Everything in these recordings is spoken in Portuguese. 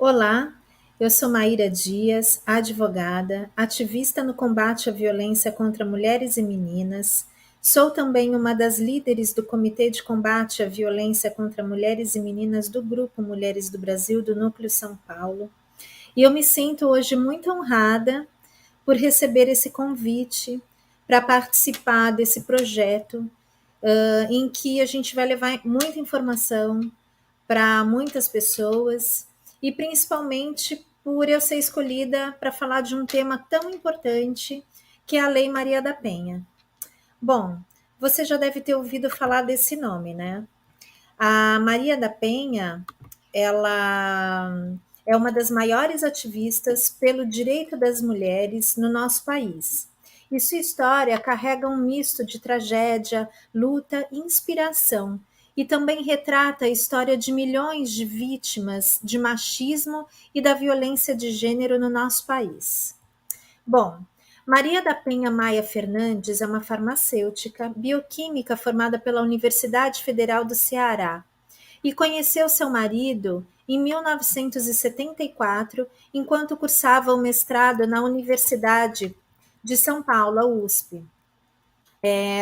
Olá, eu sou Maíra Dias, advogada, ativista no combate à violência contra mulheres e meninas. Sou também uma das líderes do Comitê de Combate à Violência contra Mulheres e Meninas do Grupo Mulheres do Brasil do Núcleo São Paulo. E eu me sinto hoje muito honrada por receber esse convite para participar desse projeto, em que a gente vai levar muita informação para muitas pessoas e principalmente por eu ser escolhida para falar de um tema tão importante que é a Lei Maria da Penha. Bom, você já deve ter ouvido falar desse nome, né? A Maria da Penha, ela é uma das maiores ativistas pelo direito das mulheres no nosso país. E sua história carrega um misto de tragédia, luta e inspiração, e também retrata a história de milhões de vítimas de machismo e da violência de gênero no nosso país. Bom, Maria da Penha Maia Fernandes é uma farmacêutica bioquímica formada pela Universidade Federal do Ceará e conheceu seu marido em 1974, enquanto cursava o mestrado na Universidade de São Paulo, a USP.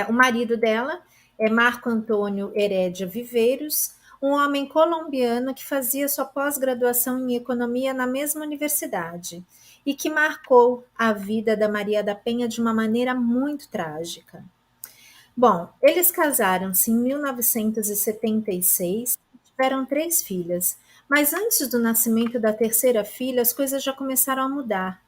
O marido dela é Marco Antônio Herédia Viveiros, um homem colombiano que fazia sua pós-graduação em economia na mesma universidade e que marcou a vida da Maria da Penha de uma maneira muito trágica. Bom, eles casaram-se em 1976 e tiveram 3 filhas, mas antes do nascimento da terceira filha, as coisas já começaram a mudar.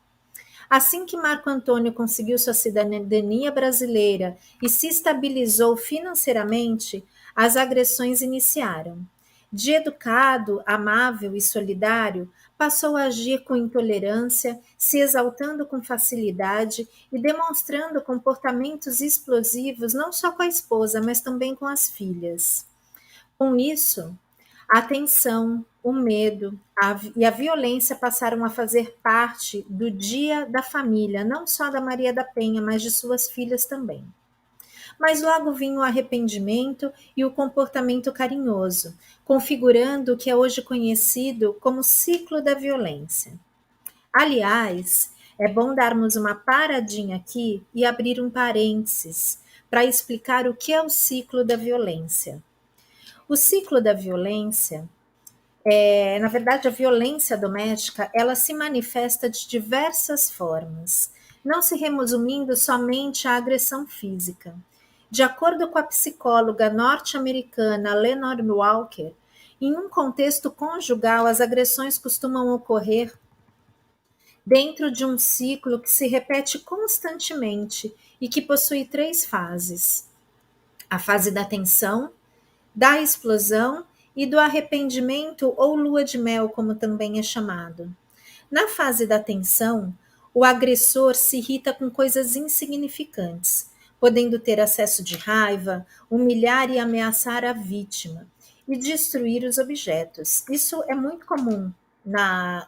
Assim que Marco Antônio conseguiu sua cidadania brasileira e se estabilizou financeiramente, as agressões iniciaram. De educado, amável e solidário, passou a agir com intolerância, se exaltando com facilidade e demonstrando comportamentos explosivos não só com a esposa, mas também com as filhas. Com isso, a tensão, o medo e a violência passaram a fazer parte do dia da família, não só da Maria da Penha, mas de suas filhas também. Mas logo vinha o arrependimento e o comportamento carinhoso, configurando o que é hoje conhecido como ciclo da violência. Aliás, é bom darmos uma paradinha aqui e abrir um parênteses para explicar o que é o ciclo da violência. O ciclo da violência na verdade, a violência doméstica, ela se manifesta de diversas formas, não se resumindo somente à agressão física. De acordo com a psicóloga norte-americana Lenore Walker, em um contexto conjugal, as agressões costumam ocorrer dentro de um ciclo que se repete constantemente e que possui 3 fases: a fase da tensão, da explosão e do arrependimento ou lua de mel, como também é chamado. Na fase da tensão, o agressor se irrita com coisas insignificantes, podendo ter acesso de raiva, humilhar e ameaçar a vítima e destruir os objetos. Isso é muito comum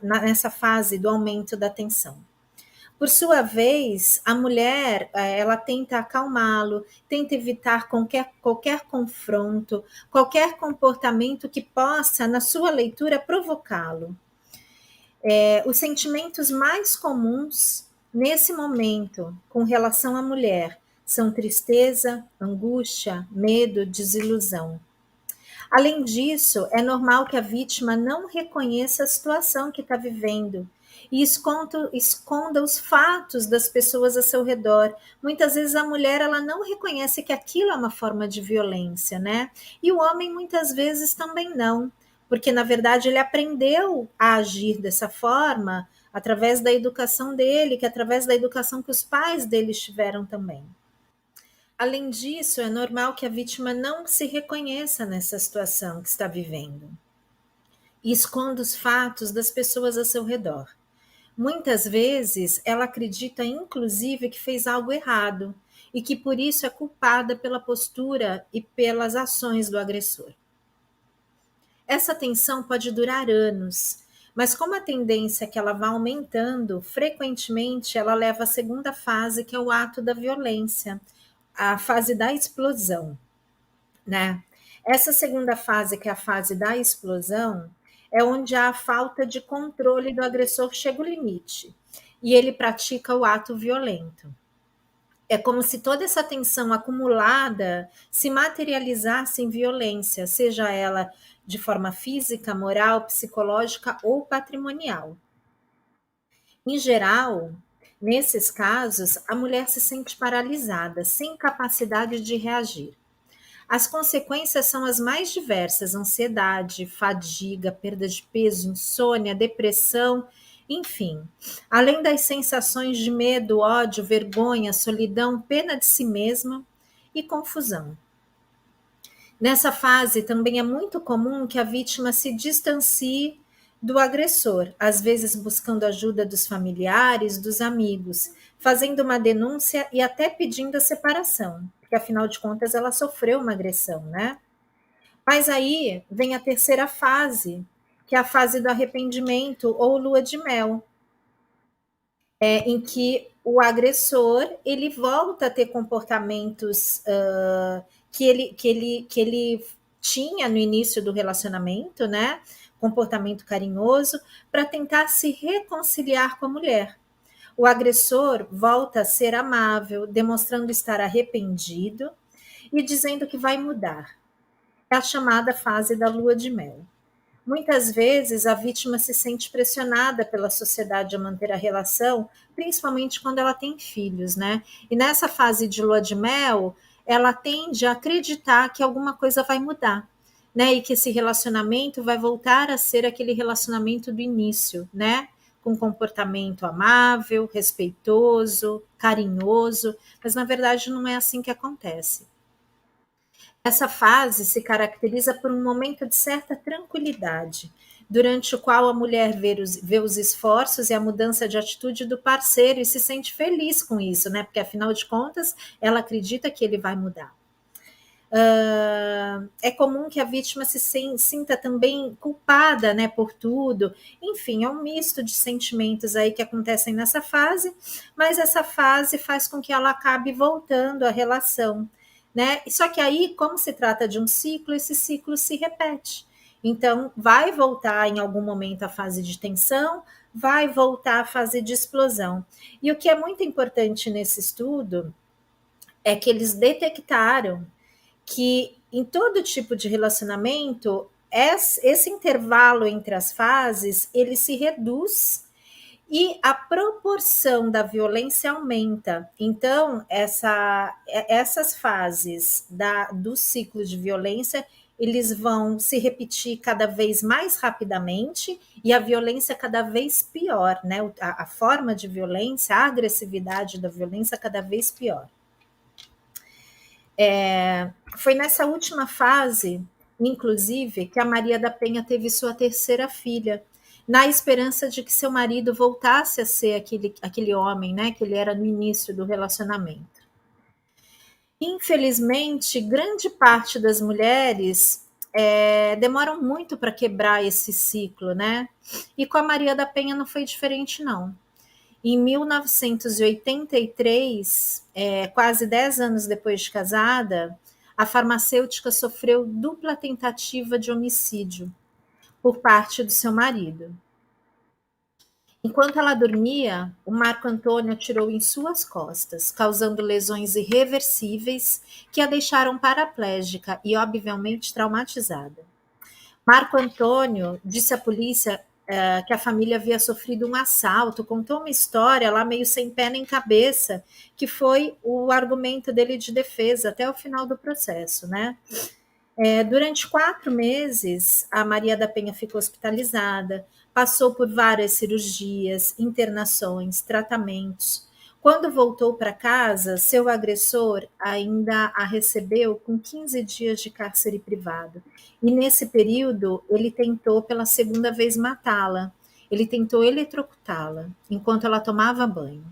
nessa fase do aumento da tensão. Por sua vez, a mulher, ela tenta acalmá-lo, tenta evitar qualquer confronto, qualquer comportamento que possa, na sua leitura, provocá-lo. Os sentimentos mais comuns nesse momento com relação à mulher são tristeza, angústia, medo, desilusão. Além disso, é normal que a vítima não reconheça a situação que está vivendo e esconda os fatos das pessoas a seu redor. Muitas vezes a mulher ela não reconhece que aquilo é uma forma de violência, né? E o homem muitas vezes também não, porque na verdade ele aprendeu a agir dessa forma através da educação dele, que através da educação que os pais dele tiveram também. Além disso, é normal que a vítima não se reconheça nessa situação que está vivendo e esconda os fatos das pessoas a seu redor. Muitas vezes, ela acredita, inclusive, que fez algo errado e que por isso é culpada pela postura e pelas ações do agressor. Essa tensão pode durar anos, mas como a tendência é que ela vá aumentando, frequentemente ela leva à segunda fase, que é o ato da violência, a fase da explosão, né? Essa segunda fase, que é a fase da explosão, é onde a falta de controle do agressor chega ao limite e ele pratica o ato violento. É como se toda essa tensão acumulada se materializasse em violência, seja ela de forma física, moral, psicológica ou patrimonial. Em geral, nesses casos, a mulher se sente paralisada, sem capacidade de reagir. As consequências são as mais diversas: ansiedade, fadiga, perda de peso, insônia, depressão, enfim. Além das sensações de medo, ódio, vergonha, solidão, pena de si mesma e confusão. Nessa fase, também é muito comum que a vítima se distancie do agressor, às vezes buscando ajuda dos familiares, dos amigos, fazendo uma denúncia e até pedindo a separação, porque afinal de contas ela sofreu uma agressão, né? Mas aí vem a terceira fase, que é a fase do arrependimento ou lua de mel, em que o agressor ele volta a ter comportamentos que ele tinha no início do relacionamento, né? Comportamento carinhoso, para tentar se reconciliar com a mulher. O agressor volta a ser amável, demonstrando estar arrependido e dizendo que vai mudar. É a chamada fase da lua de mel. Muitas vezes a vítima se sente pressionada pela sociedade a manter a relação, principalmente quando ela tem filhos, né? E nessa fase de lua de mel, ela tende a acreditar que alguma coisa vai mudar, né? E que esse relacionamento vai voltar a ser aquele relacionamento do início, né? Com comportamento amável, respeitoso, carinhoso, mas na verdade não é assim que acontece. Essa fase se caracteriza por um momento de certa tranquilidade, durante o qual a mulher vê os esforços e a mudança de atitude do parceiro e se sente feliz com isso, né? Porque afinal de contas, ela acredita que ele vai mudar. É comum que a vítima se sinta também culpada, né, por tudo. Enfim, é um misto de sentimentos aí que acontecem nessa fase, mas essa fase faz com que ela acabe voltando à relação, né? Só que aí, como se trata de um ciclo, esse ciclo se repete. Então, vai voltar em algum momento a fase de tensão, vai voltar a fase de explosão. E o que é muito importante nesse estudo é que eles detectaram que em todo tipo de relacionamento, esse intervalo entre as fases, ele se reduz e a proporção da violência aumenta. Então, essas fases do ciclo de violência, eles vão se repetir cada vez mais rapidamente e a violência cada vez pior, né? A forma de violência, a agressividade da violência cada vez pior. Foi nessa última fase, inclusive, que a Maria da Penha teve sua terceira filha, na esperança de que seu marido voltasse a ser aquele homem, né, que ele era no início do relacionamento. Infelizmente, grande parte das mulheres demoram muito para quebrar esse ciclo, né? E com a Maria da Penha não foi diferente, não. Em 1983, quase 10 anos depois de casada, a farmacêutica sofreu dupla tentativa de homicídio por parte do seu marido. Enquanto ela dormia, o Marco Antônio atirou em suas costas, causando lesões irreversíveis que a deixaram paraplégica e, obviamente, traumatizada. Marco Antônio disse à polícia que a família havia sofrido um assalto, contou uma história lá meio sem pé nem cabeça, que foi o argumento dele de defesa até o final do processo, né? Durante 4 meses, a Maria da Penha ficou hospitalizada, passou por várias cirurgias, internações, tratamentos. Quando voltou para casa, seu agressor ainda a recebeu com 15 dias de cárcere privado. E nesse período, ele tentou pela segunda vez matá-la. Ele tentou eletrocutá-la enquanto ela tomava banho.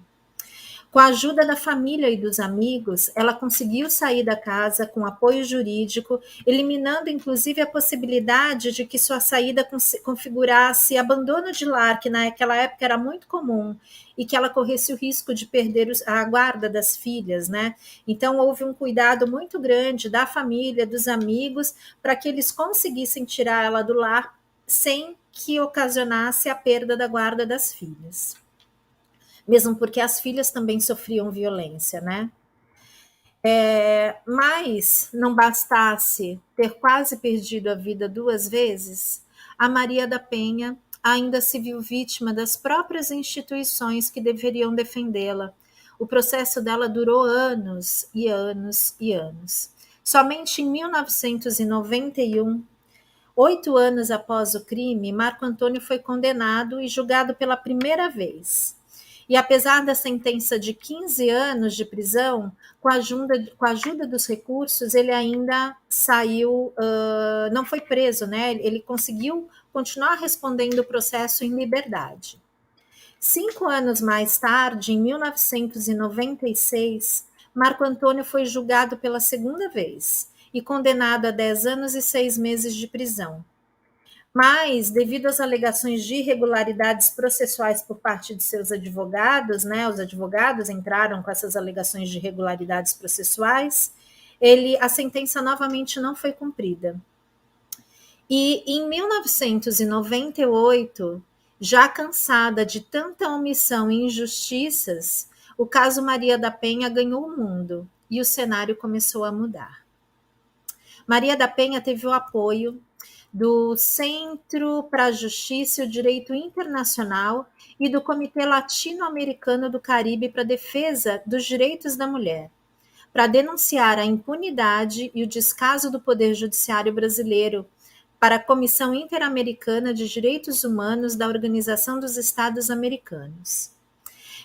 Com a ajuda da família e dos amigos, ela conseguiu sair da casa com apoio jurídico, eliminando inclusive a possibilidade de que sua saída configurasse abandono de lar, que naquela época era muito comum, e que ela corresse o risco de perder a guarda das filhas, né? Então houve um cuidado muito grande da família, dos amigos, para que eles conseguissem tirar ela do lar sem que ocasionasse a perda da guarda das filhas. Mesmo porque as filhas também sofriam violência, né? Mas não bastasse ter quase perdido a vida 2 vezes, a Maria da Penha ainda se viu vítima das próprias instituições que deveriam defendê-la. O processo dela durou anos e anos e anos. Somente em 1991, 8 anos após o crime, Marco Antônio foi condenado e julgado pela primeira vez. E apesar da sentença de 15 anos de prisão, com a ajuda dos recursos, ele ainda saiu, não foi preso, né? Ele conseguiu continuar respondendo o processo em liberdade. 5 anos mais tarde, em 1996, Marco Antônio foi julgado pela segunda vez e condenado a 10 anos e 6 meses de prisão. Mas, devido às alegações de irregularidades processuais por parte de seus advogados, né, os advogados entraram com essas alegações de irregularidades processuais, a sentença novamente não foi cumprida. E em 1998, já cansada de tanta omissão e injustiças, o caso Maria da Penha ganhou o mundo e o cenário começou a mudar. Maria da Penha teve o apoio do Centro para a Justiça e o Direito Internacional e do Comitê Latino-Americano do Caribe para a Defesa dos Direitos da Mulher, para denunciar a impunidade e o descaso do Poder Judiciário brasileiro para a Comissão Interamericana de Direitos Humanos da Organização dos Estados Americanos.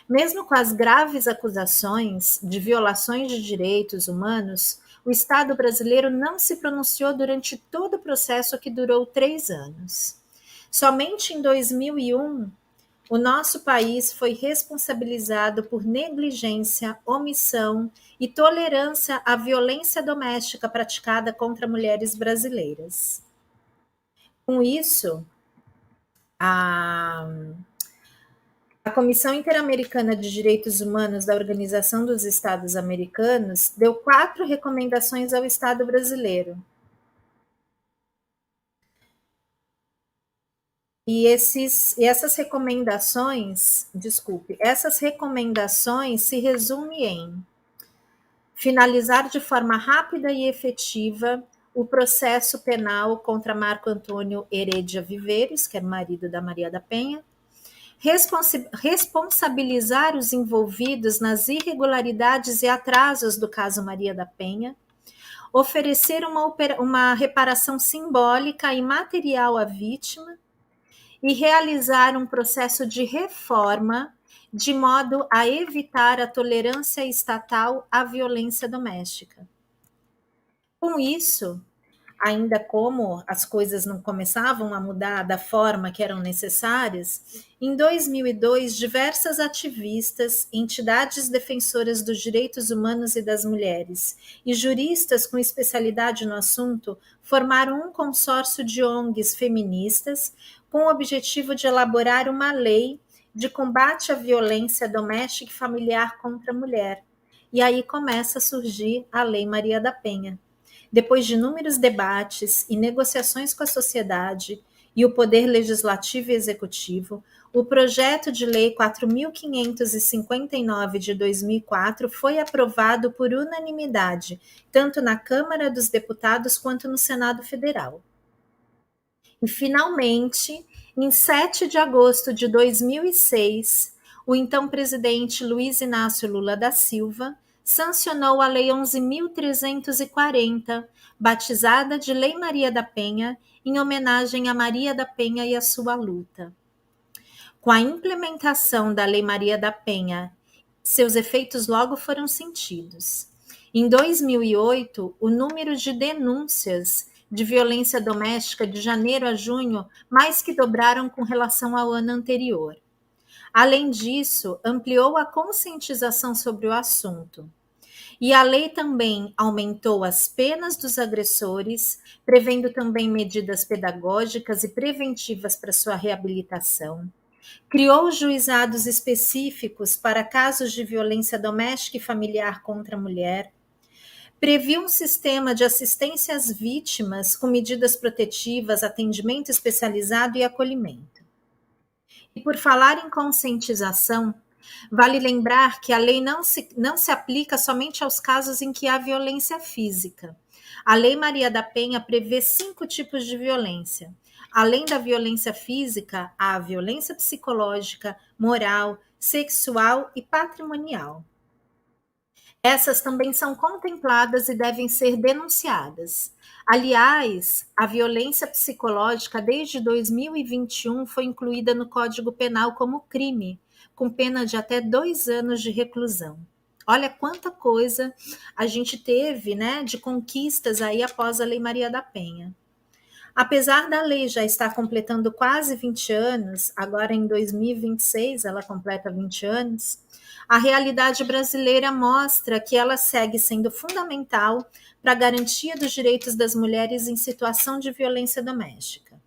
Mesmo com as graves acusações de violações de direitos humanos, o Estado brasileiro não se pronunciou durante todo o processo, que durou 3 anos. Somente em 2001, o nosso país foi responsabilizado por negligência, omissão e tolerância à violência doméstica praticada contra mulheres brasileiras. Com isso, a Comissão Interamericana de Direitos Humanos da Organização dos Estados Americanos deu 4 recomendações ao Estado brasileiro. E essas recomendações se resumem em finalizar de forma rápida e efetiva o processo penal contra Marco Antônio Heredia Viveiros, que é marido da Maria da Penha, responsabilizar os envolvidos nas irregularidades e atrasos do caso Maria da Penha, oferecer uma reparação simbólica e material à vítima e realizar um processo de reforma de modo a evitar a tolerância estatal à violência doméstica. Com isso, ainda como as coisas não começavam a mudar da forma que eram necessárias, em 2002, diversas ativistas, entidades defensoras dos direitos humanos e das mulheres e juristas com especialidade no assunto formaram um consórcio de ONGs feministas com o objetivo de elaborar uma lei de combate à violência doméstica e familiar contra a mulher. E aí começa a surgir a Lei Maria da Penha. Depois de inúmeros debates e negociações com a sociedade e o Poder Legislativo e Executivo, o projeto de lei 4.559 de 2004 foi aprovado por unanimidade, tanto na Câmara dos Deputados quanto no Senado Federal. E, finalmente, em 7 de agosto de 2006, o então presidente Luiz Inácio Lula da Silva sancionou a Lei 11.340, batizada de Lei Maria da Penha, em homenagem a Maria da Penha e a sua luta. Com a implementação da Lei Maria da Penha, seus efeitos logo foram sentidos. Em 2008, o número de denúncias de violência doméstica de janeiro a junho mais que dobraram com relação ao ano anterior. Além disso, ampliou a conscientização sobre o assunto. E a lei também aumentou as penas dos agressores, prevendo também medidas pedagógicas e preventivas para sua reabilitação. Criou juizados específicos para casos de violência doméstica e familiar contra a mulher. Previu um sistema de assistência às vítimas com medidas protetivas, atendimento especializado e acolhimento. E por falar em conscientização, vale lembrar que a lei não se aplica somente aos casos em que há violência física. A Lei Maria da Penha prevê 5 tipos de violência. Além da violência física, há a violência psicológica, moral, sexual e patrimonial. Essas também são contempladas e devem ser denunciadas. Aliás, a violência psicológica desde 2021 foi incluída no Código Penal como crime, com pena de até 2 anos de reclusão. Olha quanta coisa a gente teve, né, de conquistas aí após a Lei Maria da Penha. Apesar da lei já estar completando quase 20 anos, agora em 2026 ela completa 20 anos, a realidade brasileira mostra que ela segue sendo fundamental para a garantia dos direitos das mulheres em situação de violência doméstica.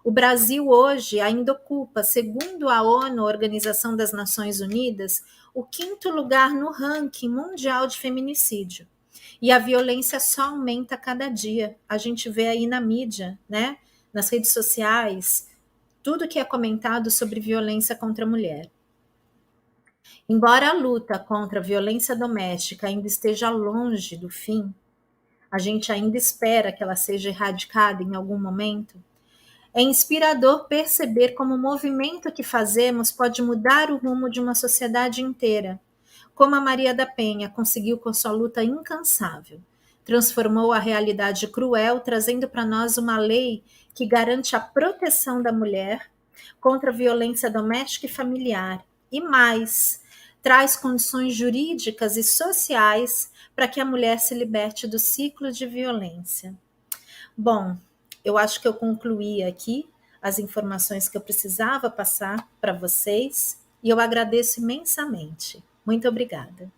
O Brasil hoje ainda ocupa, segundo a ONU, Organização das Nações Unidas, o 5º lugar no ranking mundial de feminicídio. E a violência só aumenta a cada dia. A gente vê aí na mídia, né, nas redes sociais, tudo que é comentado sobre violência contra a mulher. Embora a luta contra a violência doméstica ainda esteja longe do fim, a gente ainda espera que ela seja erradicada em algum momento. É inspirador perceber como o movimento que fazemos pode mudar o rumo de uma sociedade inteira, como a Maria da Penha conseguiu com sua luta incansável. Transformou a realidade cruel, trazendo para nós uma lei que garante a proteção da mulher contra a violência doméstica e familiar. E mais, traz condições jurídicas e sociais para que a mulher se liberte do ciclo de violência. Bom, eu acho que eu concluí aqui as informações que eu precisava passar para vocês e eu agradeço imensamente. Muito obrigada.